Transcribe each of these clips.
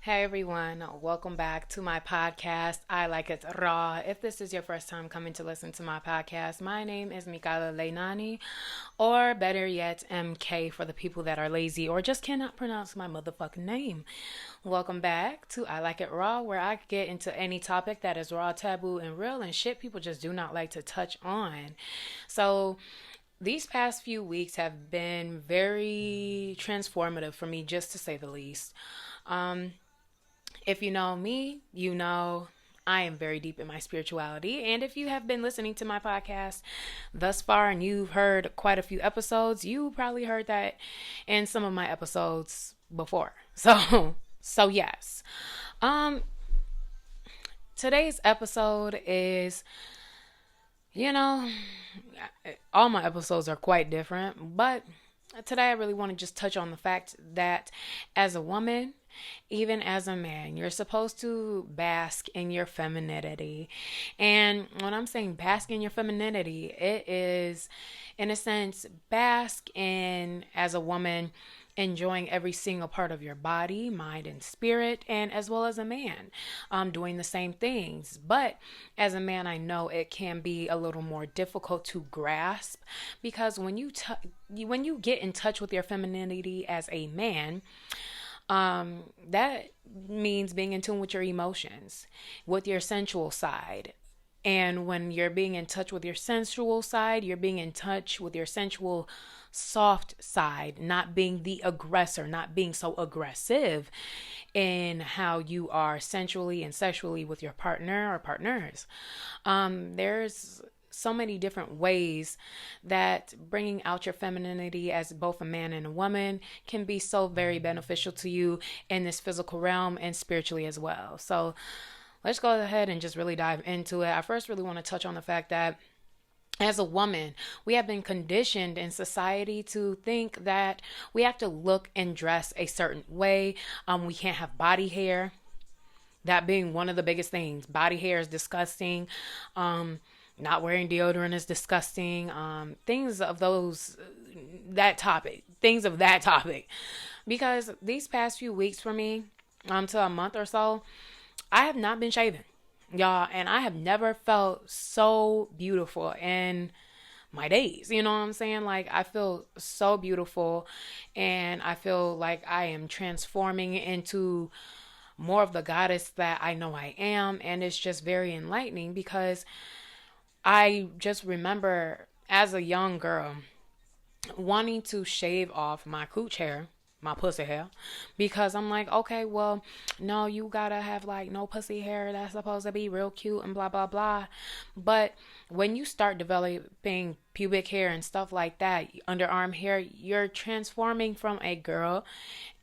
Hey everyone, welcome back to my podcast. I like it raw. If this is your first time coming to listen to my podcast, my name is Mikala Leinani, or better yet, MK for the people that are lazy or just cannot pronounce my motherfucking name. Welcome back to I Like It Raw, where I get into any topic that is raw, taboo, and real and shit people just do not like to touch on. So, these past few weeks have been very transformative for me, just to say the least. Um, if you know me, you know I am very deep in my spirituality. And if you have been listening to my podcast thus far and you've heard quite a few episodes, you probably heard that in some of my episodes before. So yes. Um Today's episode is, you know, all my episodes are quite different, but today I really want to just touch on the fact that as a woman, even as a man, you're supposed to bask in your femininity. And when I'm saying bask in your femininity, it is, in a sense, bask in, as a woman, enjoying every single part of your body, mind, and spirit, and as well as a man, doing the same things. But as a man, I know it can be a little more difficult to grasp because when you get in touch with your femininity as a man, that means being in tune with your emotions, with your sensual side. And when you're being in touch with your sensual side, you're being in touch with your sensual soft side, not being the aggressor, not being so aggressive in how you are sensually and sexually with your partner or partners. There's so many different ways that bringing out your femininity as both a man and a woman can be so very beneficial to you in this physical realm and spiritually as well. So let's go ahead and just really dive into it. I first really want to touch on the fact that as a woman, we have been conditioned in society to think that we have to look and dress a certain way. We can't have body hair. That being one of the biggest things. Body hair is disgusting. Not wearing deodorant is disgusting. Things of that topic. Because these past few weeks for me, to a month or so, I have not been shaving, y'all, and I have never felt so beautiful in my days. You know what I'm saying? Like, I feel so beautiful, and I feel like I am transforming into more of the goddess that I know I am, and it's just very enlightening because I just remember as a young girl wanting to shave off my cooch hair, my pussy hair, because I'm like, okay, well, no, you gotta have like no pussy hair. That's supposed to be real cute and blah, blah, blah. But when you start developing pubic hair and stuff like that, underarm hair, you're transforming from a girl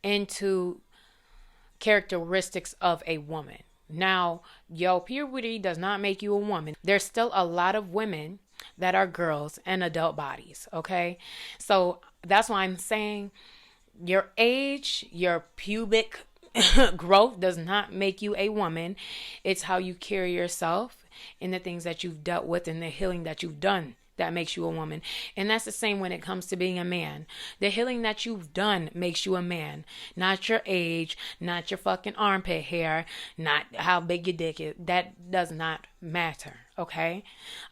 into characteristics of a woman. Now, puberty does not make you a woman. There's still a lot of women that are girls and adult bodies, okay? So that's why I'm saying your age, your pubic growth does not make you a woman. It's how you carry yourself and the things that you've dealt with and the healing that you've done that makes you a woman. And that's the same when it comes to being a man. The healing that you've done makes you a man. Not your age, not your fucking armpit hair, not how big your dick is. That does not matter, okay?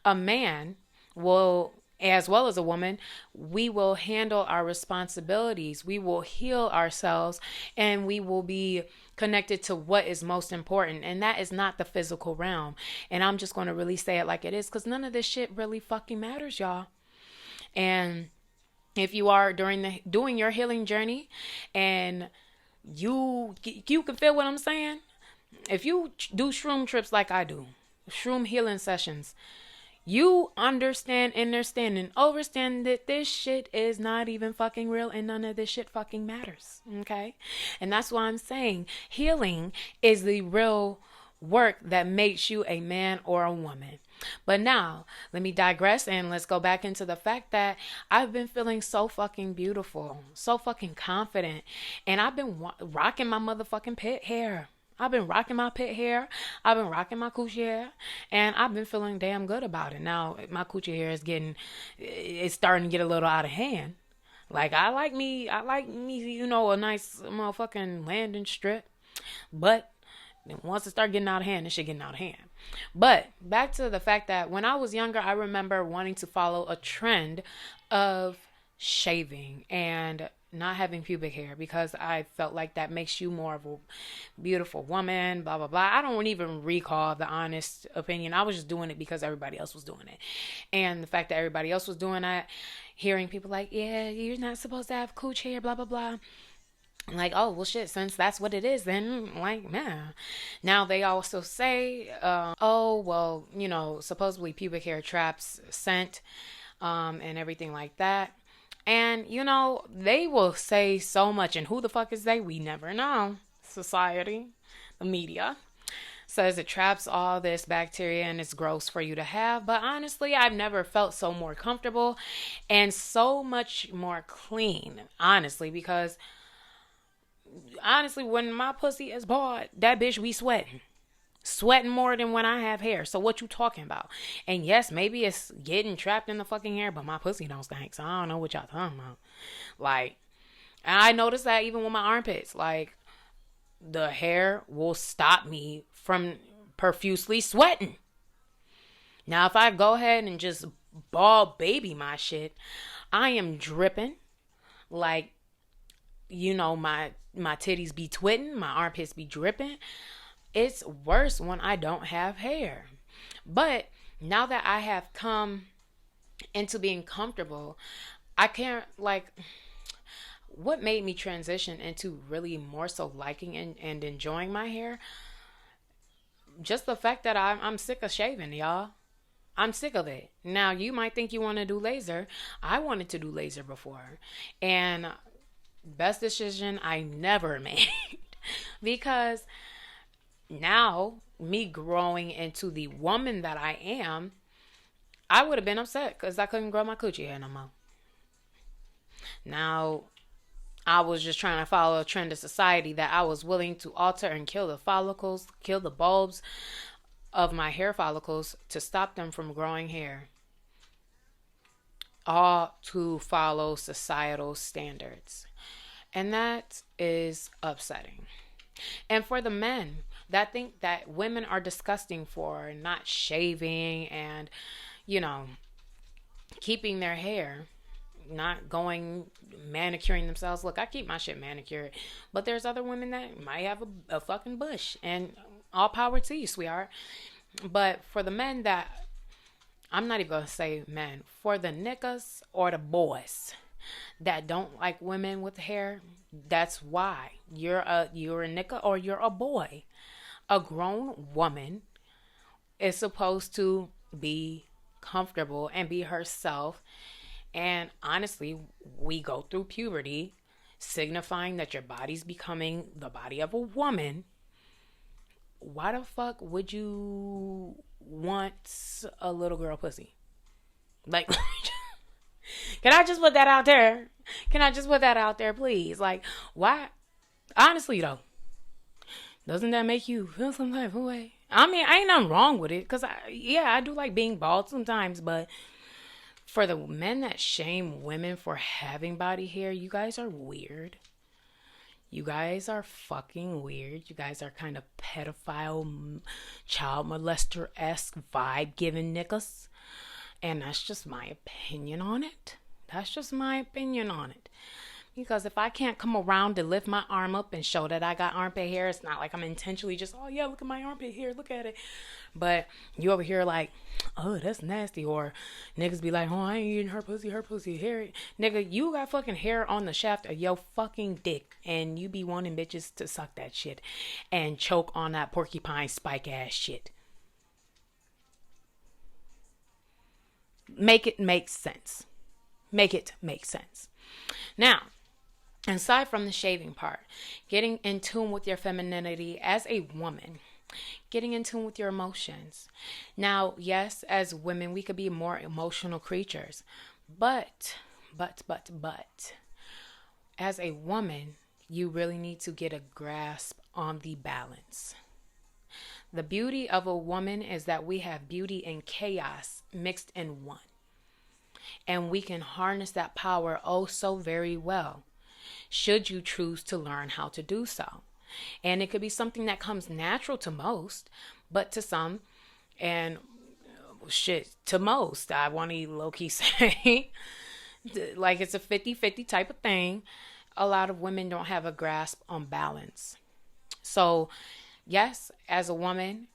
A man will, as well as a woman, we will handle our responsibilities. We will heal ourselves and we will be connected to what is most important. And that is not the physical realm. And I'm just going to really say it like it is because none of this shit really fucking matters, y'all. And if you are doing your healing journey and you can feel what I'm saying, if you do shroom trips like I do, shroom healing sessions, you understand and overstand that this shit is not even fucking real and none of this shit fucking matters. Okay? And that's why I'm saying healing is the real work that makes you a man or a woman. But now, let me digress and let's go back into the fact that I've been feeling so fucking beautiful, so fucking confident, and I've been rocking my motherfucking pit hair. I've been rocking my pit hair. I've been rocking my coochie hair. And I've been feeling damn good about it. Now, my coochie hair it's starting to get a little out of hand. Like, I like me, a nice motherfucking landing strip. But once it start getting out of hand, it shit getting out of hand. But back to the fact that when I was younger, I remember wanting to follow a trend of shaving and not having pubic hair because I felt like that makes you more of a beautiful woman, blah, blah, blah. I don't even recall the honest opinion. I was just doing it because everybody else was doing it. And the fact that everybody else was doing that, hearing people like, yeah, you're not supposed to have cooch hair, blah, blah, blah. Like, oh, well, shit, since that's what it is, then, like, man. Now, they also say, oh, well, supposedly pubic hair traps scent and everything like that. And, they will say so much. And who the fuck is they? We never know. Society, the media, says it traps all this bacteria and it's gross for you to have. But honestly, I've never felt so more comfortable and so much more clean, honestly, because honestly, when my pussy is bald, that bitch be sweating more than when I have hair. So what you talking about? And yes, maybe it's getting trapped in the fucking hair, but my pussy don't stink. So I don't know what y'all talking about. Like, and I noticed that even with my armpits, like, the hair will stop me from profusely sweating. Now, if I go ahead and just bald baby my shit, I am dripping. Like, my titties be twitting, my armpits be dripping. It's worse when I don't have hair. But now that I have come into being comfortable, I can't, like, what made me transition into really more so liking and enjoying my hair? Just the fact that I'm sick of shaving, y'all. I'm sick of it. Now, you might think you want to do laser. I wanted to do laser before. And best decision I never made. Because now, me growing into the woman that I am, I would have been upset because I couldn't grow my coochie hair no more. Now, I was just trying to follow a trend of society that I was willing to alter and kill the follicles, kill the bulbs of my hair follicles to stop them from growing hair. All to follow societal standards. And that is upsetting. And for the men that think that women are disgusting for not shaving and, keeping their hair, not going manicuring themselves. Look, I keep my shit manicured, but there's other women that might have a fucking bush, and all power to you, sweetheart. But for the men that, I'm not even going to say men, for the niggas or the boys that don't like women with hair, that's why you're a nigga or you're a boy. A grown woman is supposed to be comfortable and be herself. And honestly, we go through puberty, signifying that your body's becoming the body of a woman. Why the fuck would you want a little girl pussy? Like, can I just put that out there? Can I just put that out there, please? Like, why? Honestly, though, doesn't that make you feel some type of way? I mean, ain't nothing wrong with it. Because, I do like being bald sometimes. But for the men that shame women for having body hair, you guys are weird. You guys are fucking weird. You guys are kind of pedophile, child molester-esque vibe-giving niggas. And that's just my opinion on it. That's just my opinion on it. Because if I can't come around to lift my arm up and show that I got armpit hair, it's not like I'm intentionally just, oh yeah, look at my armpit hair, look at it. But you over here like, oh, that's nasty. Or niggas be like, oh, I ain't eating her pussy hair. Nigga, you got fucking hair on the shaft of your fucking dick. And you be wanting bitches to suck that shit and choke on that porcupine spike ass shit. Make it make sense. Make it make sense. Now, aside from the shaving part, getting in tune with your femininity as a woman, getting in tune with your emotions. Now, yes, as women, we could be more emotional creatures, but, as a woman, you really need to get a grasp on the balance. The beauty of a woman is that we have beauty and chaos mixed in one. And we can harness that power oh so very well, should you choose to learn how to do so. And it could be something that comes natural to most, but to some, and shit, to most, I want to low key say, like it's a 50-50 type of thing. A lot of women don't have a grasp on balance. So, yes, as a woman,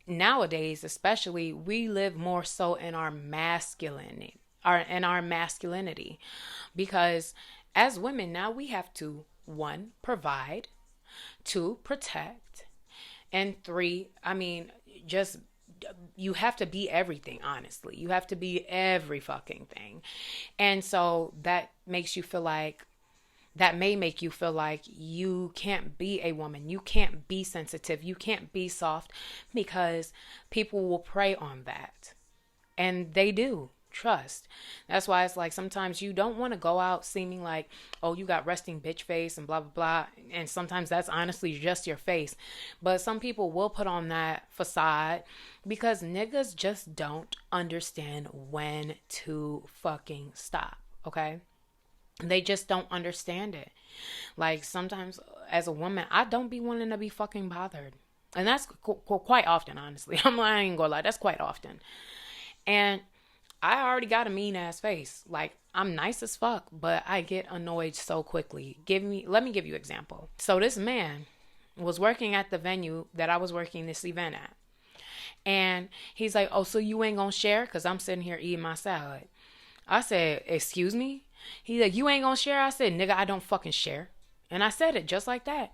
nowadays especially, we live more so in our masculinity, because as women now we have to, one, provide, two, protect, and three, I mean, just you have to be everything. Honestly, you have to be every fucking thing. And so that may make you feel like you can't be a woman, you can't be sensitive, you can't be soft, because people will prey on that. And they do. Trust. That's why it's like sometimes you don't want to go out seeming like, oh, you got resting bitch face and blah, blah, blah. And sometimes that's honestly just your face. But some people will put on that facade because niggas just don't understand when to fucking stop. Okay? They just don't understand it. Like sometimes as a woman, I don't be wanting to be fucking bothered. And that's quite often, honestly. I ain't gonna lie. That's quite often. And I already got a mean ass face. Like I'm nice as fuck, but I get annoyed so quickly. Let me give you an example. So this man was working at the venue that I was working this event at. And he's like, oh, so you ain't gonna share? Because I'm sitting here eating my salad. I said, excuse me? He's like, you ain't gonna share? I said, nigga, I don't fucking share. And I said it just like that.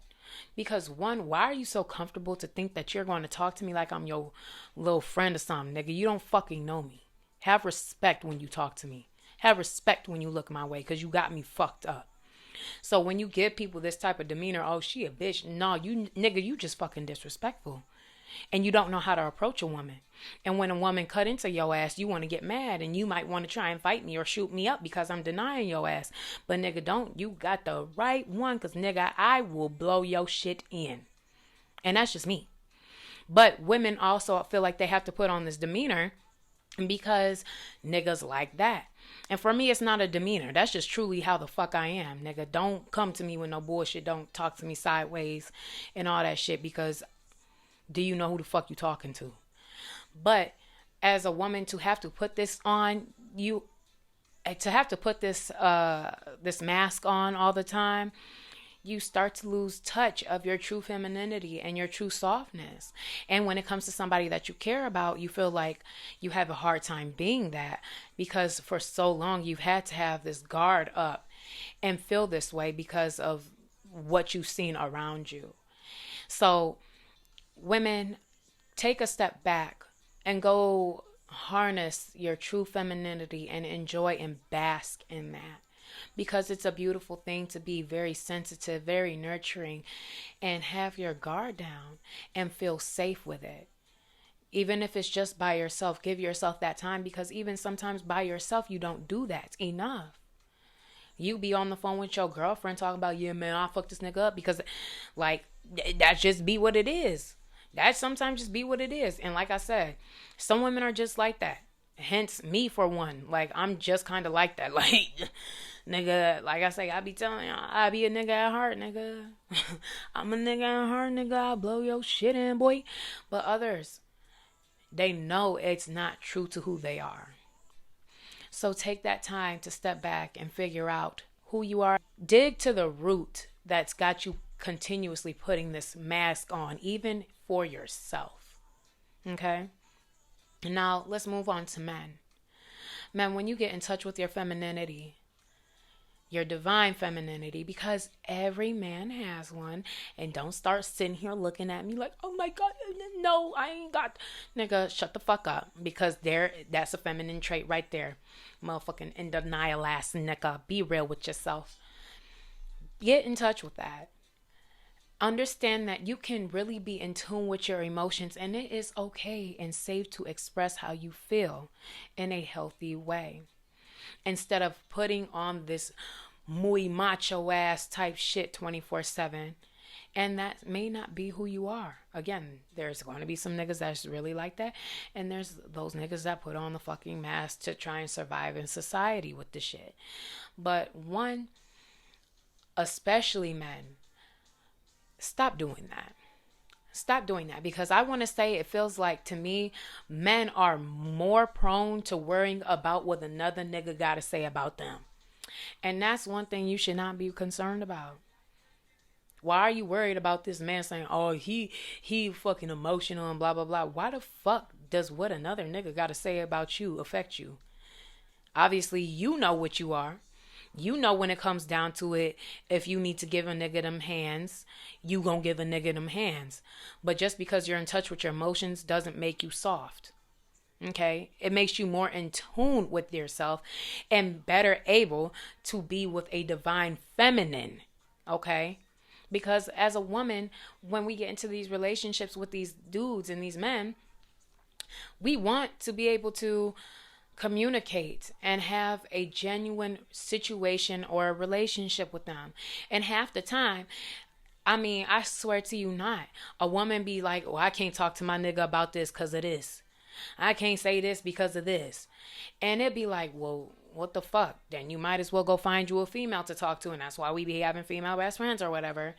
Because one, why are you so comfortable to think that you're going to talk to me like I'm your little friend or something, nigga? You don't fucking know me. Have respect when you talk to me. Have respect when you look my way, because you got me fucked up. So when you give people this type of demeanor, oh, she a bitch. No, you, nigga, you just fucking disrespectful. And you don't know how to approach a woman. And when a woman cut into your ass, you want to get mad. And you might want to try and fight me or shoot me up because I'm denying your ass. But nigga, don't. You got the right one, because nigga, I will blow your shit in. And that's just me. But women also feel like they have to put on this demeanor because niggas like that. And for me, it's not a demeanor. That's just truly how the fuck I am. Nigga, don't come to me with no bullshit. Don't talk to me sideways and all that shit, because do you know who the fuck you talking to? But as a woman, to have to put this on, to have to put this mask on all the time, you start to lose touch of your true femininity and your true softness. And when it comes to somebody that you care about, you feel like you have a hard time being that, because for so long you've had to have this guard up and feel this way because of what you've seen around you. So women, take a step back and go harness your true femininity and enjoy and bask in that. Because it's a beautiful thing to be very sensitive, very nurturing, and have your guard down and feel safe with it. Even if it's just by yourself, give yourself that time, because even sometimes by yourself, you don't do that enough. You be on the phone with your girlfriend talking about, yeah, man, I fucked this nigga up, because like, that just be what it is. That sometimes just be what it is. And like I said, some women are just like that. Hence me, for one. Like, I'm just kind of like that. Like, nigga, like I say, I be telling y'all, I be a nigga at heart, nigga. I'm a nigga at heart, nigga. I'll blow your shit in, boy. But others, they know it's not true to who they are. So take that time to step back and figure out who you are. Dig to the root that's got you continuously putting this mask on, even for yourself. Okay? Now, let's move on to men. Men, when you get in touch with your femininity, your divine femininity, because every man has one, and don't start sitting here looking at me like, oh my God, no, I ain't got, nigga, shut the fuck up, because that's a feminine trait right there. Motherfucking in denial ass nigga, be real with yourself. Get in touch with that. Understand that you can really be in tune with your emotions, and it is okay and safe to express how you feel in a healthy way. Instead of putting on this muy macho ass type shit 24/7. And that may not be who you are. Again, there's going to be some niggas that's really like that. And there's those niggas that put on the fucking mask to try and survive in society with the shit. But one, especially men, Stop doing that. Stop doing that, because I want to say it feels like to me men are more prone to worrying about what another nigga got to say about them. And that's one thing you should not be concerned about. Why are you worried about this man saying, "Oh, he fucking emotional and blah blah blah"? Why the fuck does what another nigga got to say about you affect you? Obviously, you know what you are. You know when it comes down to it, if you need to give a nigga them hands, you gonna give a nigga them hands. But just because you're in touch with your emotions doesn't make you soft. Okay? It makes you more in tune with yourself and better able to be with a divine feminine. Okay? Because as a woman, when we get into these relationships with these dudes and these men, we want to be able to communicate and have a genuine situation or a relationship with them. And half the time, I mean, I swear to you not, a woman be like, "Oh, I can't talk to my nigga about this because of this. I can't say this because of this." And it'd be like, well, what the fuck? Then you might as well go find you a female to talk to. And that's why we be having female best friends or whatever.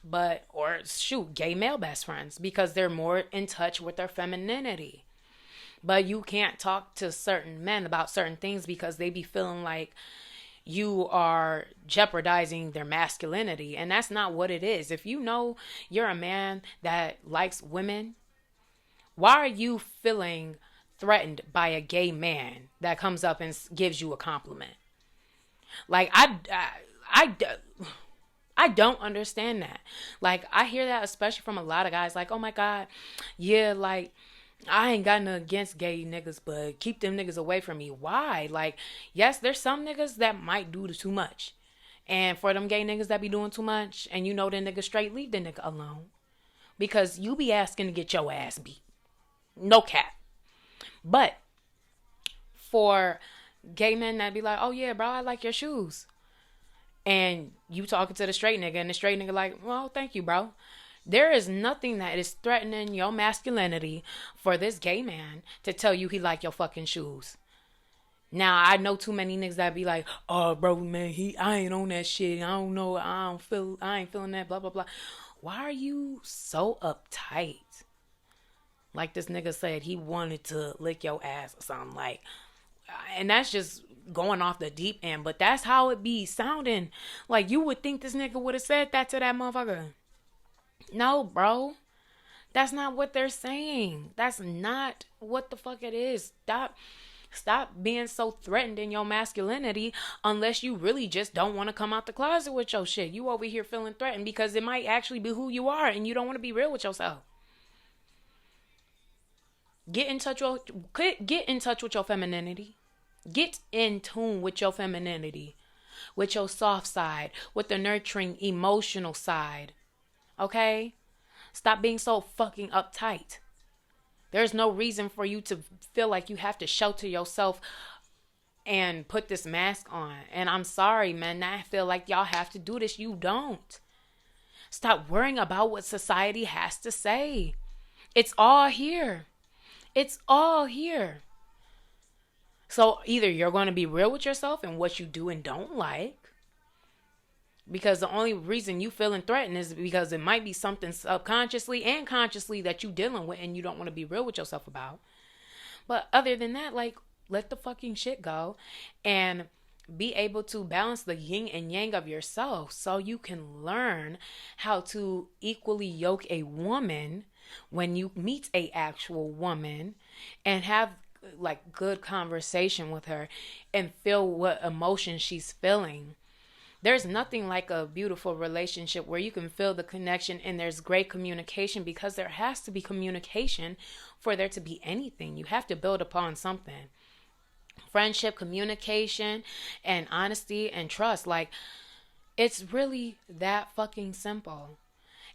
But, or shoot, gay male best friends, because they're more in touch with their femininity. But you can't talk to certain men about certain things because they be feeling like you are jeopardizing their masculinity. And that's not what it is. If you know you're a man that likes women, why are you feeling threatened by a gay man that comes up and gives you a compliment? Like, I don't understand that. Like, I hear that especially from a lot of guys. Like, "Oh my God, yeah, like, I ain't got nothing against gay niggas, but keep them niggas away from me." Why? Like, yes, there's some niggas that might do too much. And for them gay niggas that be doing too much, and you know the nigga straight, leave the nigga alone. Because you be asking to get your ass beat. No cap. But for gay men that be like, "Oh yeah, bro, I like your shoes." And you talking to the straight nigga, and the straight nigga like, "Well, thank you, bro." There is nothing that is threatening your masculinity for this gay man to tell you he like your fucking shoes. Now, I know too many niggas that be like, "Oh, bro, man, I ain't on that shit. I don't know. I ain't feeling that, blah, blah, blah." Why are you so uptight? Like this nigga said he wanted to lick your ass or something, like, and that's just going off the deep end, but that's how it be sounding. Like, you would think this nigga would have said that to that motherfucker. No, bro. That's not what they're saying. That's not what the fuck it is. Stop being so threatened in your masculinity unless you really just don't want to come out the closet with your shit. You over here feeling threatened because it might actually be who you are and you don't want to be real with yourself. Get in touch with your femininity. Get in tune with your femininity, with your soft side, with the nurturing emotional side. Okay? Stop being so fucking uptight. There's no reason for you to feel like you have to shelter yourself and put this mask on. And I'm sorry, man, I feel like y'all have to do this. You don't. Stop worrying about what society has to say. It's all here. It's all here. So either you're going to be real with yourself and what you do and don't like, because the only reason you feeling threatened is because it might be something subconsciously and consciously that you dealing with and you don't want to be real with yourself about. But other than that, like, let the fucking shit go and be able to balance the yin and yang of yourself so you can learn how to equally yoke a woman when you meet a actual woman and have like good conversation with her and feel what emotion she's feeling. There's nothing like a beautiful relationship where you can feel the connection and there's great communication, because there has to be communication for there to be anything. You have to build upon something. Friendship, communication, and honesty and trust. Like, it's really that fucking simple.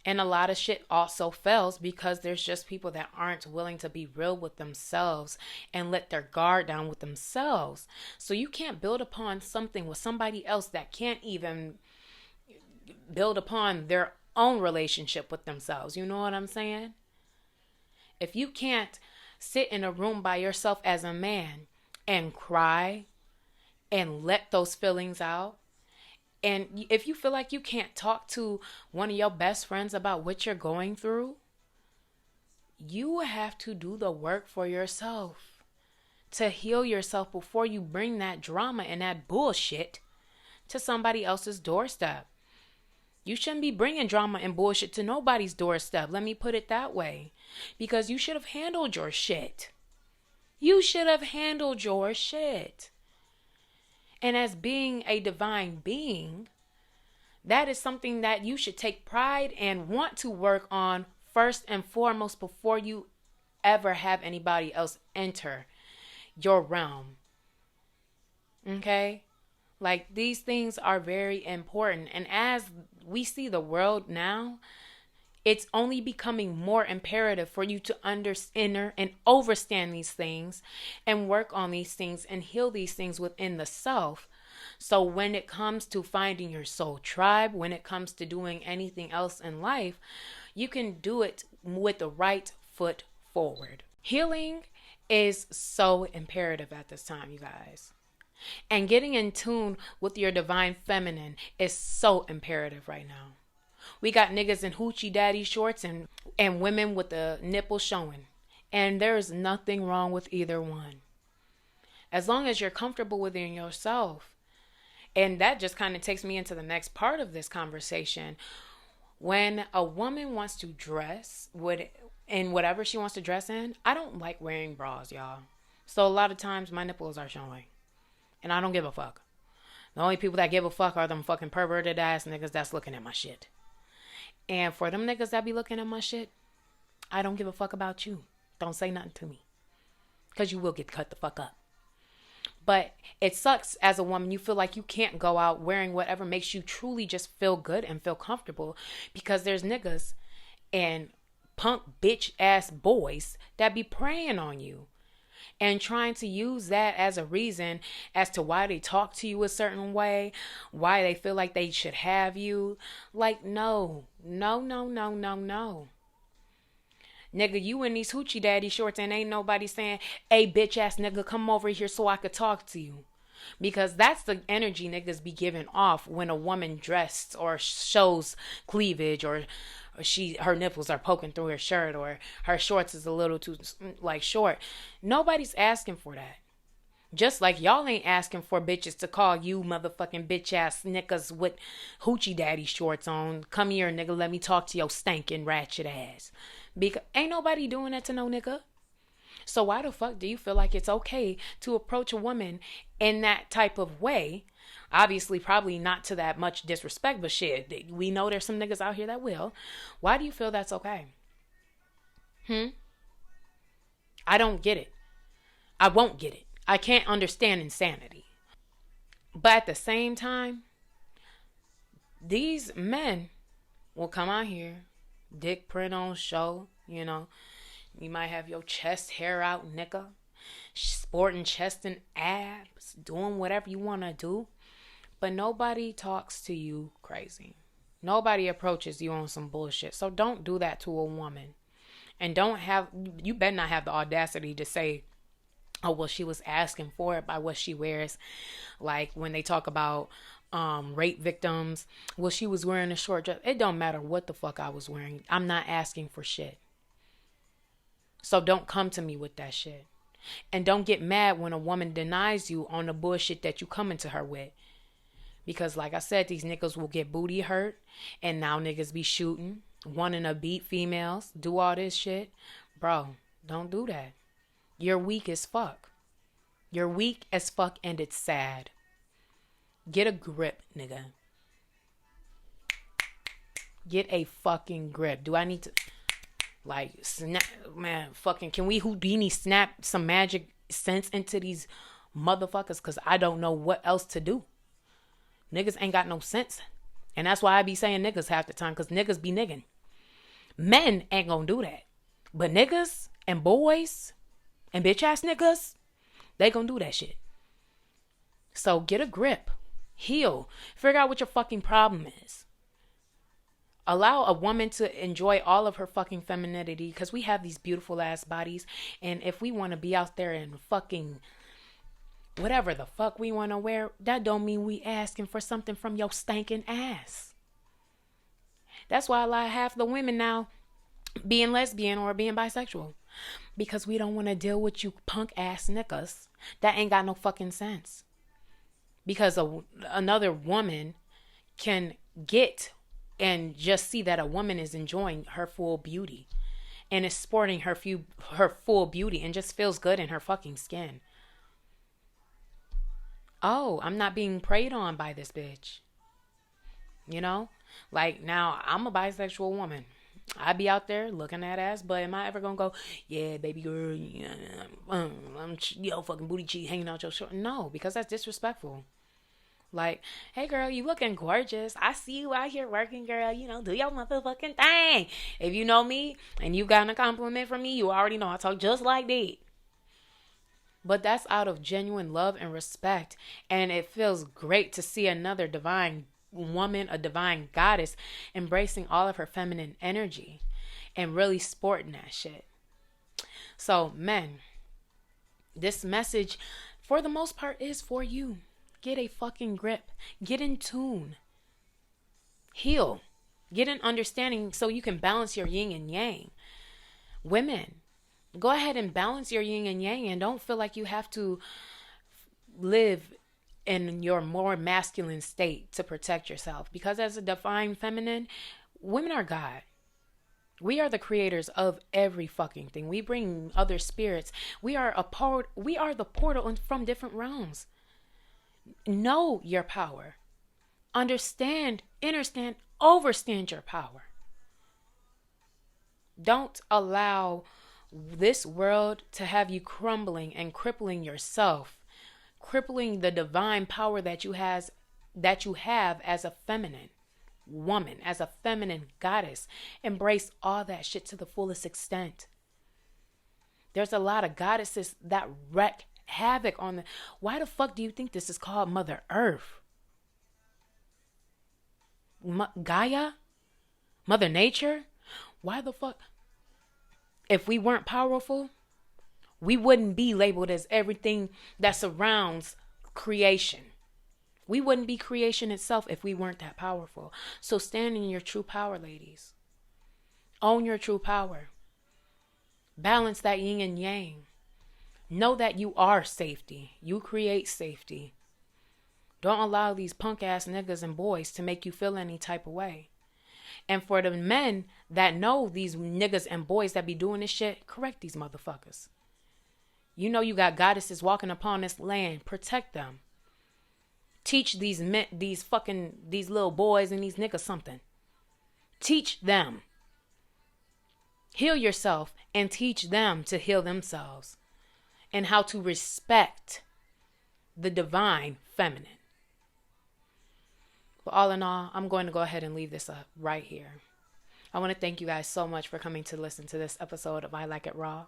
And a lot of shit also fails because there's just people that aren't willing to be real with themselves and let their guard down with themselves. So you can't build upon something with somebody else that can't even build upon their own relationship with themselves. You know what I'm saying? If you can't sit in a room by yourself as a man and cry and let those feelings out And if you feel like you can't talk to one of your best friends about what you're going through, you have to do the work for yourself to heal yourself before you bring that drama and that bullshit to somebody else's doorstep. You shouldn't be bringing drama and bullshit to nobody's doorstep. Let me put it that way. Because you should have handled your shit. You should have handled your shit. And as being a divine being, that is something that you should take pride and want to work on first and foremost before you ever have anybody else enter your realm. Okay? Like, these things are very important. And as we see the world now, it's only becoming more imperative for you to understand and overstand these things and work on these things and heal these things within the self. So when it comes to finding your soul tribe, when it comes to doing anything else in life, you can do it with the right foot forward. Healing is so imperative at this time, you guys. And getting in tune with your divine feminine is so imperative right now. We got niggas in hoochie daddy shorts and women with the nipples showing. And there's nothing wrong with either one. As long as you're comfortable within yourself. And that just kind of takes me into the next part of this conversation. When a woman wants to dress in whatever she wants to dress in, I don't like wearing bras, y'all. So a lot of times my nipples are showing. And I don't give a fuck. The only people that give a fuck are them fucking perverted ass niggas that's looking at my shit. And for them niggas that be looking at my shit, I don't give a fuck about you. Don't say nothing to me. Because you will get cut the fuck up. But it sucks as a woman. You feel like you can't go out wearing whatever makes you truly just feel good and feel comfortable. Because there's niggas and punk bitch ass boys that be preying on you. And trying to use that as a reason as to why they talk to you a certain way, why they feel like they should have you. Like, no. Nigga, you in these hoochie daddy shorts and ain't nobody saying, hey, bitch ass nigga, come over here so I could talk to you. Because that's the energy niggas be giving off when a woman dressed or shows cleavage or her nipples are poking through her shirt or her shorts is a little too short. Nobody's asking for that. Just like y'all ain't asking for bitches to call you motherfucking bitch ass niggas with hoochie daddy shorts on. Come here, nigga, let me talk to your stinking ratchet ass. Because ain't nobody doing that to no nigga. So why the fuck do you feel like it's okay to approach a woman in that type of way? Obviously, probably not to that much disrespect, but shit, we know there's some niggas out here that will. Why do you feel that's okay? I don't get it. I won't get it. I can't understand insanity. But at the same time, these men will come out here, dick print on show, you know. You might have your chest hair out, nigga. Sporting chest and abs, doing whatever you want to do. But nobody talks to you crazy. Nobody approaches you on some bullshit. So don't do that to a woman. And you better not have the audacity to say, oh, well, she was asking for it by what she wears. Like when they talk about rape victims, well, she was wearing a short dress. It don't matter what the fuck I was wearing. I'm not asking for shit. So don't come to me with that shit. And don't get mad when a woman denies you on the bullshit that you coming to her with. Because like I said, these niggas will get booty hurt. And now niggas be shooting, wanting to beat females, do all this shit. Bro, don't do that. You're weak as fuck. You're weak as fuck and it's sad. Get a grip, nigga. Get a fucking grip. Do I need to... snap, man, fucking, can we Houdini snap some magic sense into these motherfuckers? Because I don't know what else to do. Niggas ain't got no sense. And that's why I be saying niggas half the time, because niggas be nigging. Men ain't gonna do that. But niggas and boys and bitch ass niggas, they gonna do that shit. So get a grip. Heal. Figure out what your fucking problem is. Allow a woman to enjoy all of her fucking femininity, because we have these beautiful ass bodies. And if we want to be out there and fucking whatever the fuck we want to wear, that don't mean we asking for something from your stinking ass. That's why a lot half the women now being lesbian or being bisexual. Because we don't want to deal with you punk ass niggas that ain't got no fucking sense. Because another woman can get and just see that a woman is enjoying her full beauty and is sporting her full beauty and just feels good in her fucking skin. Oh, I'm not being preyed on by this bitch. You know? Like, now, I'm a bisexual woman. I be out there looking at ass, but am I ever gonna go, yeah, baby girl, yeah, I'm yo fucking booty cheek hanging out your short? No, because that's disrespectful. Like, hey girl, you looking gorgeous. I see you out here working, girl. You know, do your motherfucking thing. If you know me and you got a compliment from me, you already know I talk just like that. But that's out of genuine love and respect. And it feels great to see another divine woman, a divine goddess, embracing all of her feminine energy and really sporting that shit. So, men, this message, for the most part, is for you. Get a fucking grip. Get in tune. Heal. Get an understanding so you can balance your yin and yang. Women, go ahead and balance your yin and yang and don't feel like you have to live in your more masculine state to protect yourself. Because as a divine feminine, women are God. We are the creators of every fucking thing. We bring other spirits. We are the portal from different realms. Know your power. Understand, understand, overstand your power. Don't allow this world to have you crumbling and crippling yourself, crippling the divine power that you have as a feminine woman, as a feminine goddess. Embrace all that shit to the fullest extent. There's a lot of goddesses that wreak havoc on the... Why the fuck do you think this is called Mother Earth? Gaia? Mother Nature? Why the fuck? If we weren't powerful, we wouldn't be labeled as everything that surrounds creation. We wouldn't be creation itself if we weren't that powerful. So stand in your true power, ladies. Own your true power. Balance that yin and yang. Know that you are safety. You create safety. Don't allow these punk ass niggas and boys to make you feel any type of way. And for the men that know these niggas and boys that be doing this shit, correct these motherfuckers. You know you got goddesses walking upon this land. Protect them. Teach these men, these little boys and these niggas something. Teach them. Heal yourself and teach them to heal themselves. And how to respect the divine feminine. But all in all, I'm going to go ahead and leave this up right here. I want to thank you guys so much for coming to listen to this episode of I Like It Raw.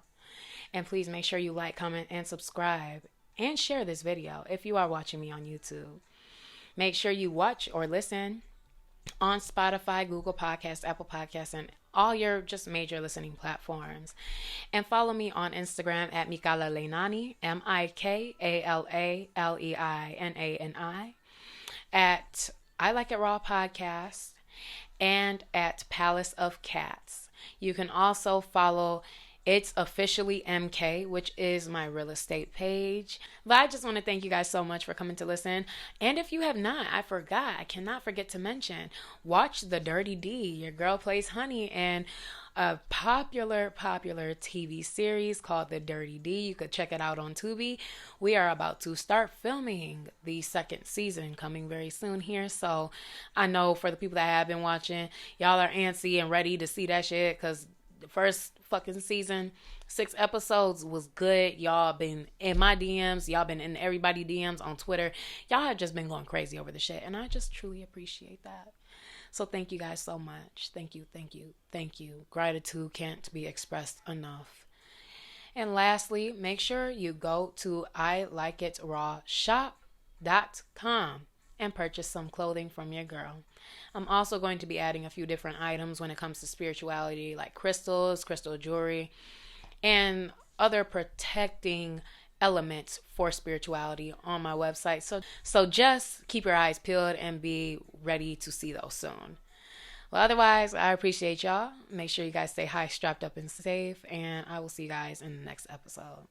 And please make sure you like, comment, and subscribe. And share this video if you are watching me on YouTube. Make sure you watch or listen on Spotify, Google Podcasts, Apple Podcasts, and all your just major listening platforms. And follow me on Instagram at Mikala Leinani, MikaLaLeinani, at I Like It Raw Podcast, and at Palace of Cats. You can also follow It's Officially MK, which is my real estate page. But I just want to thank you guys so much for coming to listen. And if you have not, I cannot forget to mention, watch The Dirty D. Your girl plays Honey in a popular TV series called The Dirty D. You could check it out on Tubi. We are about to start filming the second season coming very soon here. So I know for the people that have been watching, y'all are antsy and ready to see that shit because the first fucking season, 6 episodes was good. Y'all been in my DMs. Y'all been in everybody's DMs on Twitter. Y'all have just been going crazy over the shit. And I just truly appreciate that. So thank you guys so much. Thank you. Gratitude can't be expressed enough. And lastly, make sure you go to ilikeitrawshop.com and purchase some clothing from your girl. I'm also going to be adding a few different items when it comes to spirituality, like crystals, crystal jewelry, and other protecting elements for spirituality on my website. So just keep your eyes peeled and be ready to see those soon. Well, otherwise, I appreciate y'all. Make sure you guys stay high, strapped up, and safe. And I will see you guys in the next episode.